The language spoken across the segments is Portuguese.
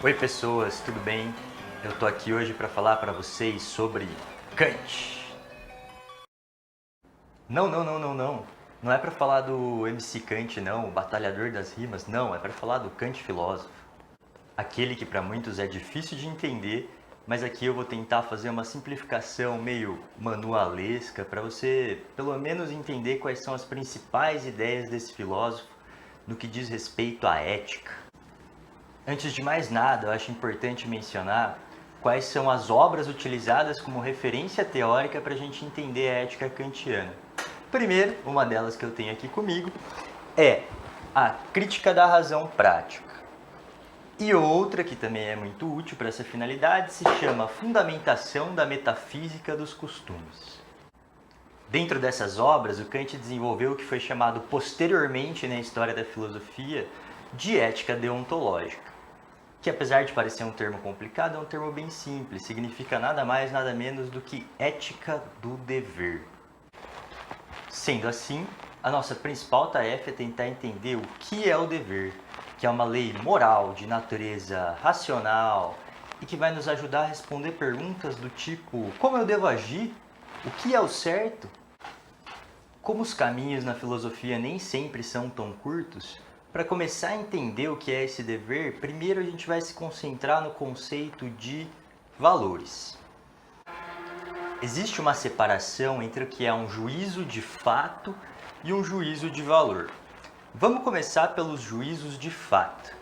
Oi pessoas, tudo bem? Eu tô aqui hoje para falar para vocês sobre Kant. Não. Não é para falar do MC Kant, não, o batalhador das rimas, não, é para falar do Kant filósofo. Aquele que para muitos é difícil de entender, mas aqui eu vou tentar fazer uma simplificação meio manualesca para você pelo menos entender quais são as principais ideias desse filósofo no que diz respeito à ética. Antes de mais nada, eu acho importante mencionar quais são as obras utilizadas como referência teórica para a gente entender a ética kantiana. Primeiro, uma delas que eu tenho aqui comigo é a Crítica da Razão Prática. E outra que também é muito útil para essa finalidade se chama Fundamentação da Metafísica dos Costumes. Dentro dessas obras, o Kant desenvolveu o que foi chamado posteriormente na história da filosofia de ética deontológica, que apesar de parecer um termo complicado, é um termo bem simples, significa nada mais, nada menos do que ética do dever. Sendo assim, a nossa principal tarefa é tentar entender o que é o dever, que é uma lei moral de natureza racional e que vai nos ajudar a responder perguntas do tipo: como eu devo agir? O que é o certo? Como os caminhos na filosofia nem sempre são tão curtos, para começar a entender o que é esse dever, primeiro a gente vai se concentrar no conceito de valores. Existe uma separação entre o que é um juízo de fato e um juízo de valor. Vamos começar pelos juízos de fato.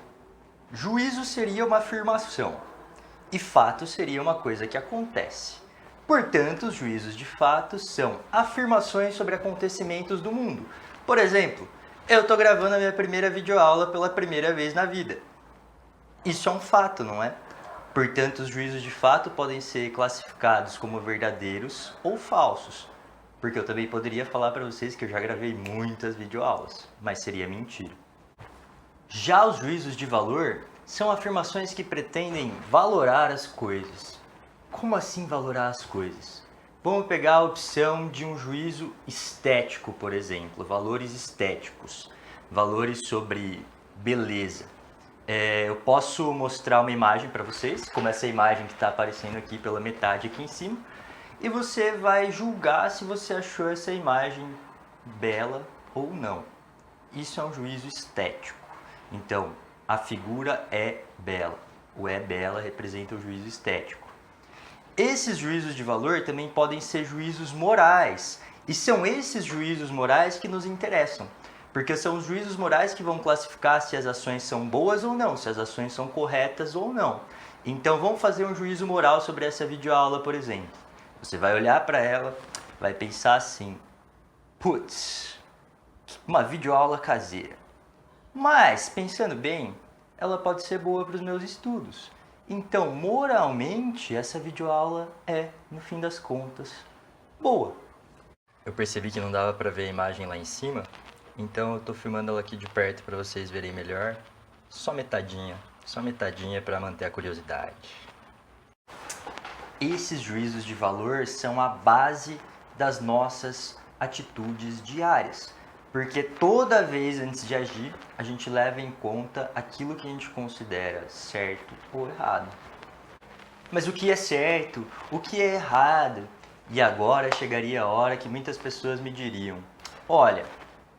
Juízo seria uma afirmação e fato seria uma coisa que acontece. Portanto, os juízos de fato são afirmações sobre acontecimentos do mundo. Por exemplo, eu estou gravando a minha primeira videoaula pela primeira vez na vida. Isso é um fato, não é? Portanto, os juízos de fato podem ser classificados como verdadeiros ou falsos. Porque eu também poderia falar para vocês que eu já gravei muitas videoaulas, mas seria mentira. Já os juízos de valor são afirmações que pretendem valorar as coisas. Como assim valorar as coisas? Vamos pegar a opção de um juízo estético, por exemplo, valores estéticos, valores sobre beleza. Eu posso mostrar uma imagem para vocês, como essa imagem que está aparecendo aqui pela metade aqui em cima, e você vai julgar se você achou essa imagem bela ou não. Isso é um juízo estético. Então, a figura é bela. O é bela representa o juízo estético. Esses juízos de valor também podem ser juízos morais, e são esses juízos morais que nos interessam, porque são os juízos morais que vão classificar se as ações são boas ou não, se as ações são corretas ou não. Então vamos fazer um juízo moral sobre essa videoaula, por exemplo. Você vai olhar para ela, vai pensar assim: putz, uma videoaula caseira. Mas, pensando bem, ela pode ser boa para os meus estudos. Então, moralmente, essa videoaula é, no fim das contas, boa. Eu percebi que não dava para ver a imagem lá em cima, então eu estou filmando ela aqui de perto para vocês verem melhor. Só metadinha para manter a curiosidade. Esses juízos de valor são a base das nossas atitudes diárias. Porque toda vez antes de agir, a gente leva em conta aquilo que a gente considera certo ou errado. Mas o que é certo? O que é errado? E agora chegaria a hora que muitas pessoas me diriam: olha,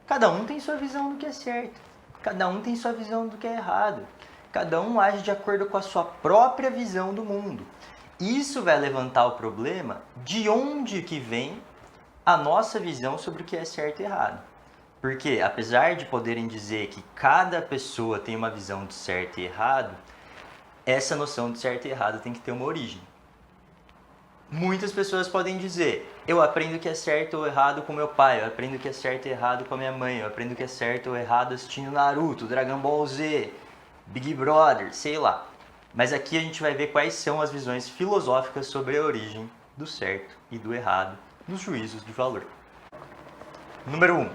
cada um tem sua visão do que é certo. Cada um tem sua visão do que é errado. Cada um age de acordo com a sua própria visão do mundo. Isso vai levantar o problema de onde que vem a nossa visão sobre o que é certo e errado. Porque, apesar de poderem dizer que cada pessoa tem uma visão de certo e errado, essa noção de certo e errado tem que ter uma origem. Muitas pessoas podem dizer: eu aprendo o que é certo ou errado com meu pai, eu aprendo o que é certo e errado com a minha mãe, eu aprendo o que é certo ou errado assistindo Naruto, Dragon Ball Z, Big Brother, sei lá. Mas aqui a gente vai ver quais são as visões filosóficas sobre a origem do certo e do errado nos juízos de valor. Número 1.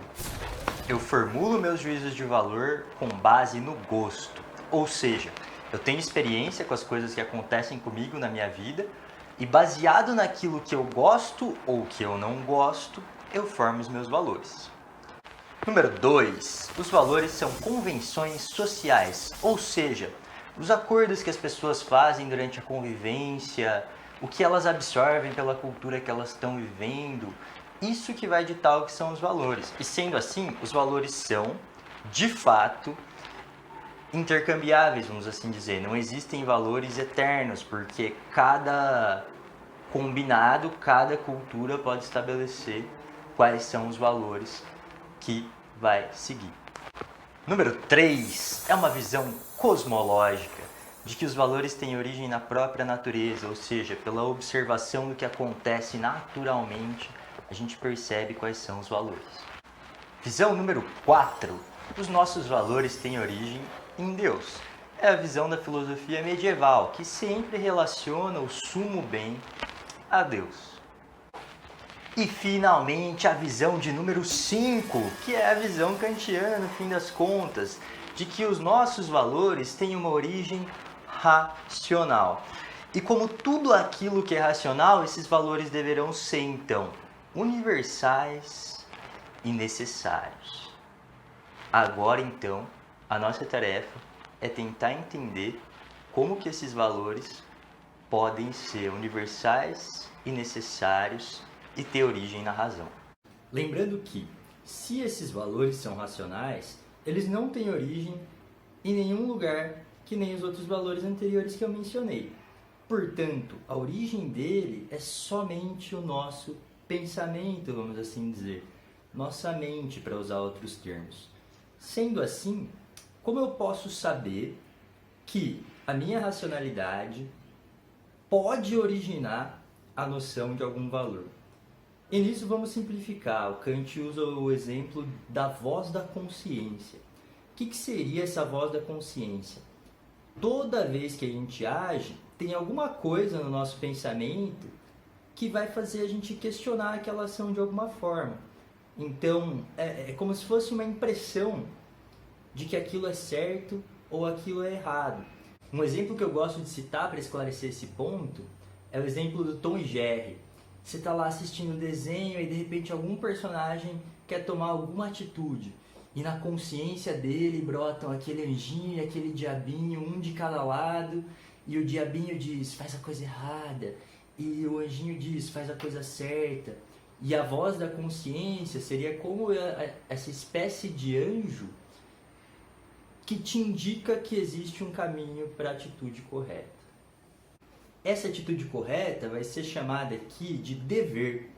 Eu formulo meus juízos de valor com base no gosto. Ou seja, eu tenho experiência com as coisas que acontecem comigo na minha vida e baseado naquilo que eu gosto ou que eu não gosto, eu formo os meus valores. Número 2. Os valores são convenções sociais, ou seja, os acordos que as pessoas fazem durante a convivência, o que elas absorvem pela cultura que elas estão vivendo, isso que vai ditar o que são os valores. E sendo assim, os valores são, de fato, intercambiáveis, vamos assim dizer. Não existem valores eternos, porque cada combinado, cada cultura pode estabelecer quais são os valores que vai seguir. Número 3 é uma visão cosmológica de que os valores têm origem na própria natureza, ou seja, pela observação do que acontece naturalmente, a gente percebe quais são os valores. Visão número 4, os nossos valores têm origem em Deus. É a visão da filosofia medieval, que sempre relaciona o sumo bem a Deus. E finalmente a visão de número 5, que é a visão kantiana, no fim das contas, de que os nossos valores têm uma origem racional. E como tudo aquilo que é racional, esses valores deverão ser, então, universais e necessários. Agora, então, a nossa tarefa é tentar entender como que esses valores podem ser universais e necessários e ter origem na razão. Lembrando que, se esses valores são racionais, eles não têm origem em nenhum lugar que nem os outros valores anteriores que eu mencionei. Portanto, a origem dele é somente o nosso pensamento, vamos assim dizer, nossa mente, para usar outros termos. Sendo assim, como eu posso saber que a minha racionalidade pode originar a noção de algum valor? E nisso vamos simplificar. O Kant usa o exemplo da voz da consciência. O que seria essa voz da consciência? Toda vez que a gente age, tem alguma coisa no nosso pensamento que vai fazer a gente questionar aquela ação de alguma forma. Então, é como se fosse uma impressão de que aquilo é certo ou aquilo é errado. Um exemplo que eu gosto de citar para esclarecer esse ponto é o exemplo do Tom e Jerry. Você está lá assistindo o desenho e de repente algum personagem quer tomar alguma atitude. E na consciência dele brotam aquele anjinho e aquele diabinho, um de cada lado. E o diabinho diz, faz a coisa errada. E o anjinho diz, faz a coisa certa. E a voz da consciência seria como essa espécie de anjo que te indica que existe um caminho para a atitude correta. Essa atitude correta vai ser chamada aqui de dever.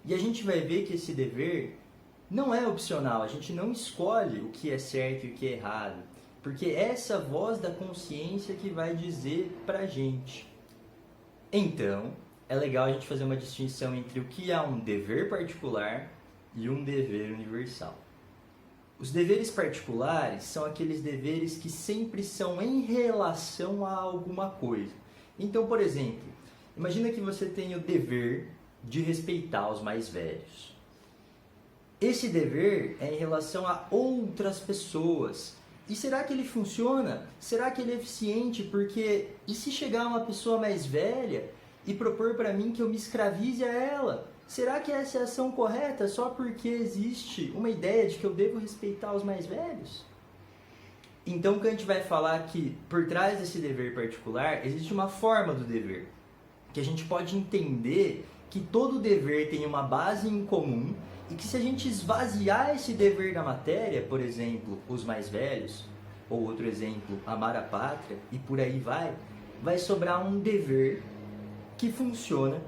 E a gente vai ver que esse dever não é opcional, a gente não escolhe o que é certo e o que é errado. Porque é essa voz da consciência que vai dizer pra gente. Então, é legal a gente fazer uma distinção entre o que é um dever particular e um dever universal. Os deveres particulares são aqueles deveres que sempre são em relação a alguma coisa. Então, por exemplo, imagina que você tem o dever de respeitar os mais velhos. Esse dever é em relação a outras pessoas. E será que ele funciona? Será que ele é eficiente? Porque, e se chegar uma pessoa mais velha e propor para mim que eu me escravize a ela? Será que essa é a ação correta só porque existe uma ideia de que eu devo respeitar os mais velhos? Então Kant vai falar que por trás desse dever particular existe uma forma do dever, que a gente pode entender que todo dever tem uma base em comum e que se a gente esvaziar esse dever da matéria, por exemplo, os mais velhos, ou outro exemplo, amar a pátria, e por aí vai sobrar um dever que funciona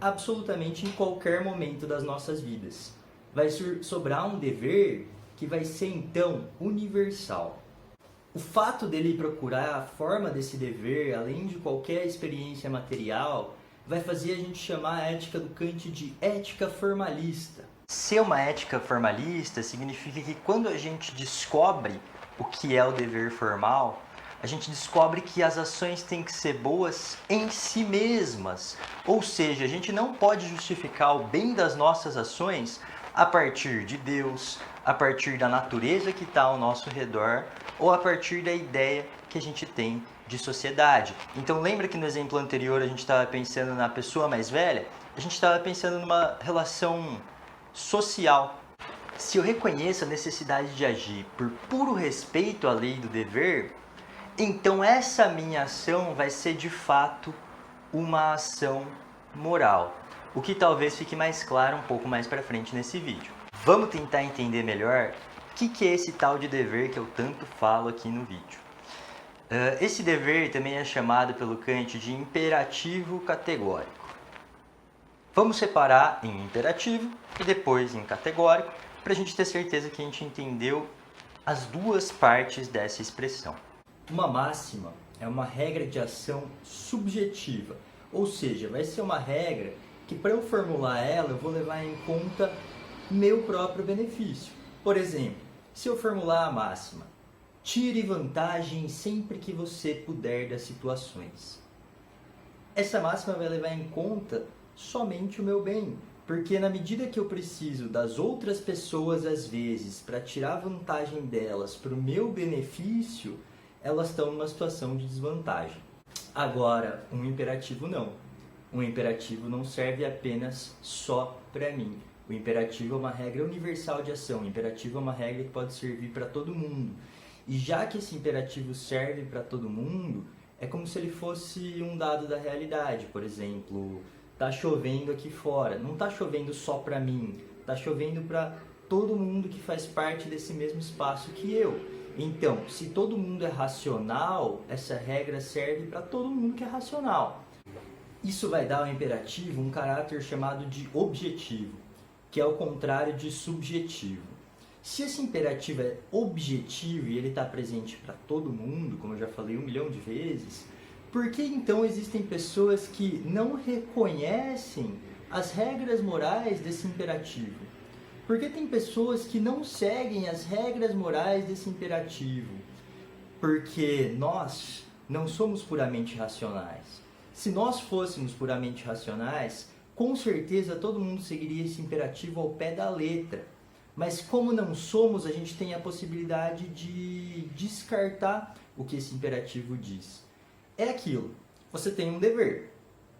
absolutamente em qualquer momento das nossas vidas. Vai sobrar um dever que vai ser então universal. O fato dele procurar a forma desse dever, além de qualquer experiência material, vai fazer a gente chamar a ética do Kant de ética formalista. Ser uma ética formalista significa que quando a gente descobre o que é o dever formal, a gente descobre que as ações têm que ser boas em si mesmas. Ou seja, a gente não pode justificar o bem das nossas ações a partir de Deus, a partir da natureza que está ao nosso redor ou a partir da ideia que a gente tem de sociedade. Então lembra que no exemplo anterior a gente estava pensando na pessoa mais velha? A gente estava pensando numa relação social. Se eu reconheço a necessidade de agir por puro respeito à lei do dever, Então essa minha ação vai ser de fato uma ação moral, o que talvez fique mais claro um pouco mais para frente nesse vídeo. Vamos tentar entender melhor o que é esse tal de dever que eu tanto falo aqui no vídeo. Esse dever também é chamado pelo Kant de imperativo categórico. Vamos separar em imperativo e depois em categórico, para a gente ter certeza que a gente entendeu as duas partes dessa expressão. Uma máxima é uma regra de ação subjetiva, ou seja, vai ser uma regra que para eu formular ela eu vou levar em conta meu próprio benefício. Por exemplo, se eu formular a máxima, tire vantagem sempre que você puder das situações. Essa máxima vai levar em conta somente o meu bem, porque na medida que eu preciso das outras pessoas às vezes para tirar vantagem delas para o meu benefício, elas estão numa situação de desvantagem. Agora, um imperativo não. Um imperativo não serve apenas só para mim. O imperativo é uma regra universal de ação. O imperativo é uma regra que pode servir para todo mundo. E já que esse imperativo serve para todo mundo, é como se ele fosse um dado da realidade. Por exemplo, tá chovendo aqui fora. Não tá chovendo só para mim. Tá chovendo para todo mundo que faz parte desse mesmo espaço que eu. Então, se todo mundo é racional, essa regra serve para todo mundo que é racional. Isso vai dar ao imperativo um caráter chamado de objetivo, que é o contrário de subjetivo. Se esse imperativo é objetivo e ele está presente para todo mundo, como eu já falei 1 milhão de vezes, por que então existem pessoas que não reconhecem as regras morais desse imperativo? Por que tem pessoas que não seguem as regras morais desse imperativo? Porque nós não somos puramente racionais. Se nós fôssemos puramente racionais, com certeza todo mundo seguiria esse imperativo ao pé da letra. Mas como não somos, a gente tem a possibilidade de descartar o que esse imperativo diz. É aquilo, você tem um dever.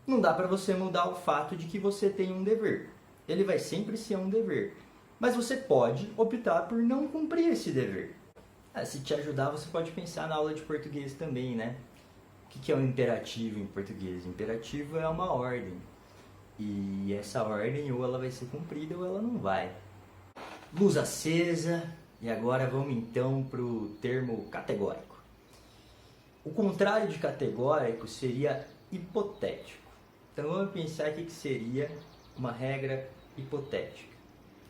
Não dá para você mudar o fato de que você tem um dever. Ele vai sempre ser um dever. Mas você pode optar por não cumprir esse dever. Se te ajudar, você pode pensar na aula de português também, né? O que é um imperativo em português? Imperativo é uma ordem. E essa ordem ou ela vai ser cumprida ou ela não vai. Luz acesa. E agora vamos então para o termo categórico. O contrário de categórico seria hipotético. Então vamos pensar aqui que seria uma regra hipotética.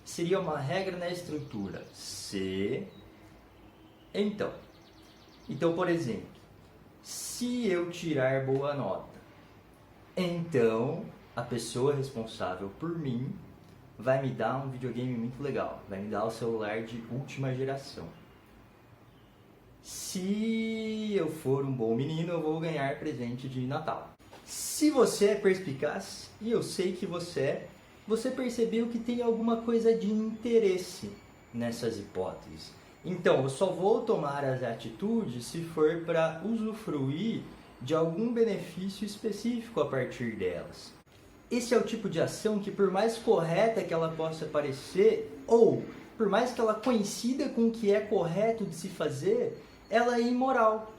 Seria uma regra na estrutura se, então, por exemplo, se eu tirar boa nota, então a pessoa responsável por mim vai me dar um videogame muito legal, vai me dar o celular de última geração. Se eu for um bom menino, eu vou ganhar presente de Natal. Se você é perspicaz, e eu sei que você é, você percebeu que tem alguma coisa de interesse nessas hipóteses. Então, eu só vou tomar as atitudes se for para usufruir de algum benefício específico a partir delas. Esse é o tipo de ação que, por mais correta que ela possa parecer, ou por mais que ela coincida com o que é correto de se fazer, ela é imoral.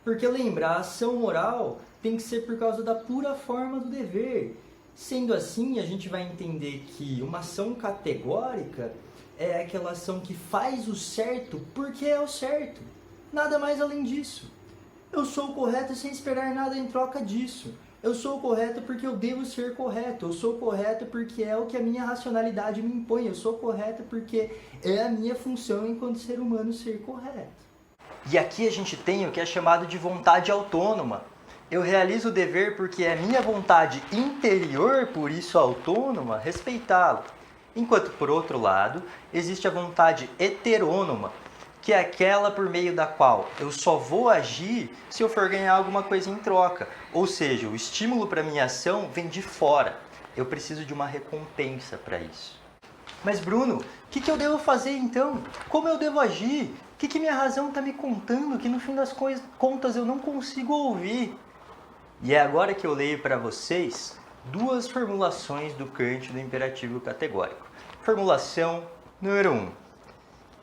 Porque lembra, a ação moral tem que ser por causa da pura forma do dever. Sendo assim, a gente vai entender que uma ação categórica é aquela ação que faz o certo porque é o certo. Nada mais além disso. Eu sou correto sem esperar nada em troca disso. Eu sou correto porque eu devo ser correto. Eu sou correto porque é o que a minha racionalidade me impõe. Eu sou correto porque é a minha função enquanto ser humano ser correto. E aqui a gente tem o que é chamado de vontade autônoma. Eu realizo o dever porque é minha vontade interior, por isso autônoma, respeitá-lo. Enquanto, por outro lado, existe a vontade heterônoma, que é aquela por meio da qual eu só vou agir se eu for ganhar alguma coisa em troca. Ou seja, o estímulo para minha ação vem de fora. Eu preciso de uma recompensa para isso. Mas Bruno, o que eu devo fazer então? Como eu devo agir? O que minha razão está me contando que no fim das contas eu não consigo ouvir? E é agora que eu leio para vocês duas formulações do Kant do imperativo categórico. Formulação número 1.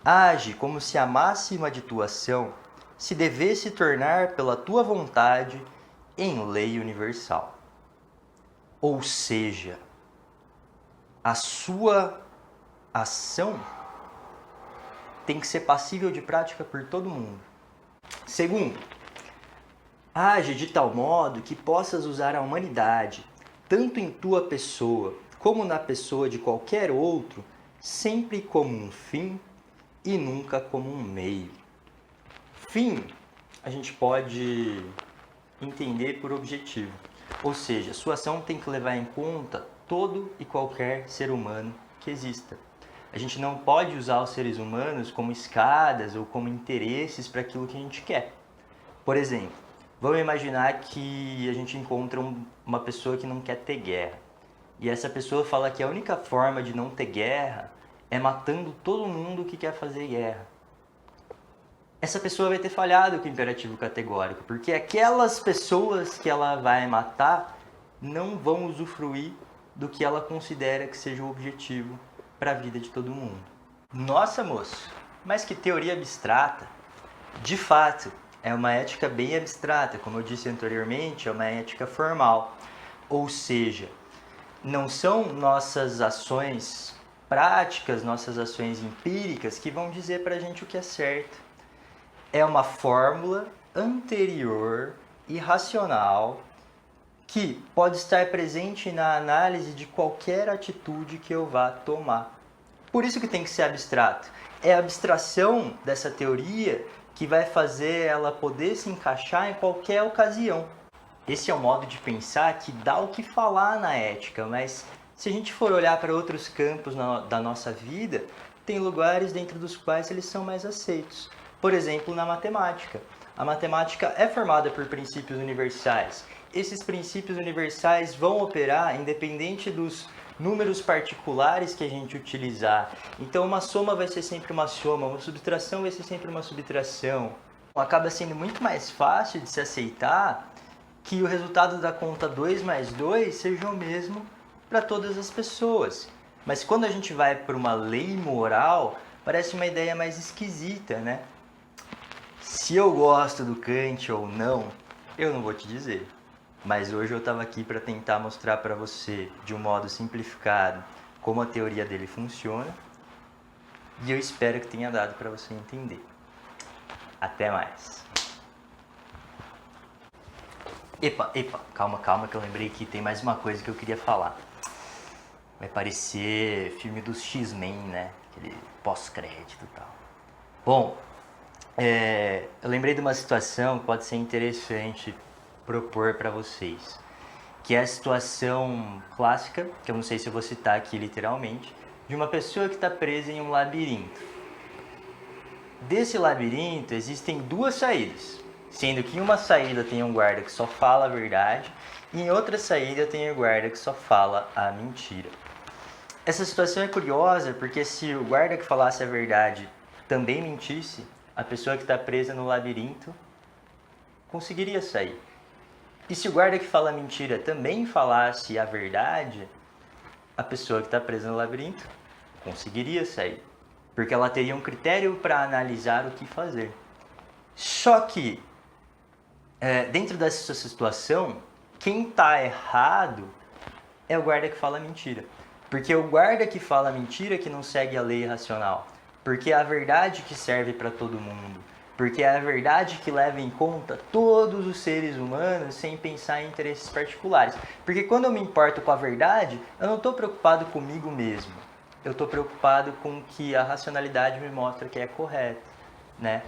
Age como se a máxima de tua ação se devesse tornar pela tua vontade em lei universal. Ou seja, a sua ação tem que ser passível de prática por todo mundo. Segundo, age de tal modo que possas usar a humanidade, tanto em tua pessoa como na pessoa de qualquer outro, sempre como um fim e nunca como um meio. Fim, a gente pode entender por objetivo. Ou seja, sua ação tem que levar em conta todo e qualquer ser humano que exista. A gente não pode usar os seres humanos como escadas ou como interesses para aquilo que a gente quer. Por exemplo, vamos imaginar que a gente encontra uma pessoa que não quer ter guerra. E essa pessoa fala que a única forma de não ter guerra é matando todo mundo que quer fazer guerra. Essa pessoa vai ter falhado com o imperativo categórico, porque aquelas pessoas que ela vai matar não vão usufruir do que ela considera que seja o objetivo para a vida de todo mundo. Nossa, moço, mas que teoria abstrata! De fato, é uma ética bem abstrata, como eu disse anteriormente, é uma ética formal. Ou seja, não são nossas ações práticas, nossas ações empíricas que vão dizer para a gente o que é certo. É uma fórmula anterior e racional que pode estar presente na análise de qualquer atitude que eu vá tomar. Por isso que tem que ser abstrato. É a abstração dessa teoria que vai fazer ela poder se encaixar em qualquer ocasião. Esse é um modo de pensar que dá o que falar na ética, mas se a gente for olhar para outros campos da nossa vida, tem lugares dentro dos quais eles são mais aceitos. Por exemplo, na matemática. A matemática é formada por princípios universais. Esses princípios universais vão operar independente dos números particulares que a gente utilizar. Então, uma soma vai ser sempre uma soma, uma subtração vai ser sempre uma subtração. Acaba sendo muito mais fácil de se aceitar que o resultado da conta 2 mais 2 seja o mesmo para todas as pessoas. Mas quando a gente vai para uma lei moral, parece uma ideia mais esquisita, né? Se eu gosto do Kant ou não, eu não vou te dizer. Mas hoje eu estava aqui para tentar mostrar para você, de um modo simplificado, como a teoria dele funciona. E eu espero que tenha dado para você entender. Até mais. Epa, calma que eu lembrei que tem mais uma coisa que eu queria falar. Vai parecer filme dos X-Men, né? Aquele pós-crédito e tal. Bom, eu lembrei de uma situação que pode ser interessante propor para vocês, que é a situação clássica, que eu não sei se eu vou citar aqui literalmente, de uma pessoa que está presa em um labirinto. Desse labirinto existem duas saídas, sendo que em uma saída tem um guarda que só fala a verdade e em outra saída tem um guarda que só fala a mentira. Essa situação é curiosa porque se o guarda que falasse a verdade também mentisse, a pessoa que está presa no labirinto conseguiria sair. E se o guarda que fala mentira também falasse a verdade, a pessoa que está presa no labirinto conseguiria sair. Porque ela teria um critério para analisar o que fazer. Só que, dentro dessa situação, quem está errado é o guarda que fala mentira. Porque o guarda que fala mentira que não segue a lei racional. Porque é a verdade que serve para todo mundo. Porque é a verdade que leva em conta todos os seres humanos sem pensar em interesses particulares. Porque quando eu me importo com a verdade, eu não estou preocupado comigo mesmo. Eu estou preocupado com o que a racionalidade me mostra que é correto, né?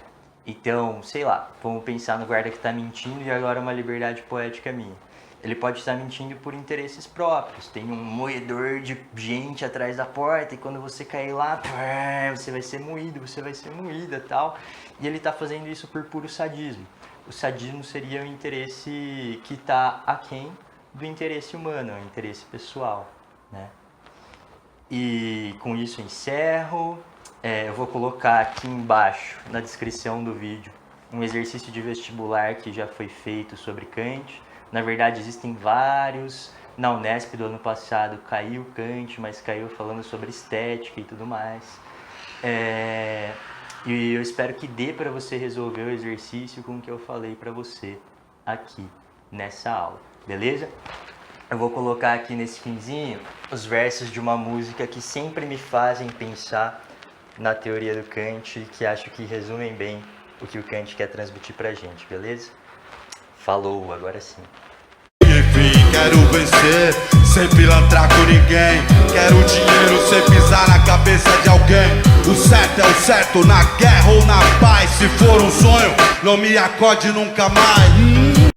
Então, sei lá, vamos pensar no guarda que está mentindo e agora uma liberdade poética minha. Ele pode estar mentindo por interesses próprios. Tem um moedor de gente atrás da porta e quando você cair lá, você vai ser moído, você vai ser moída e tal. E ele está fazendo isso por puro sadismo. O sadismo seria o interesse que está aquém do interesse humano, o interesse pessoal, né? E com isso eu encerro. Eu vou colocar aqui embaixo, na descrição do vídeo, um exercício de vestibular que já foi feito sobre Kant. Na verdade, existem vários. Na Unesp do ano passado caiu Kant, mas caiu falando sobre estética e tudo mais. E eu espero que dê para você resolver o exercício com o que eu falei para você aqui nessa aula, beleza? Eu vou colocar aqui nesse finzinho os versos de uma música que sempre me fazem pensar na teoria do Kant, que acho que resumem bem o que o Kant quer transmitir pra gente, beleza? Falou, agora sim. Enfim, quero vencer, sem pilantrar com ninguém. Quero dinheiro sem pisar na cabeça de alguém. O certo é o certo, na guerra ou na paz. Se for um sonho, não me acorde nunca mais.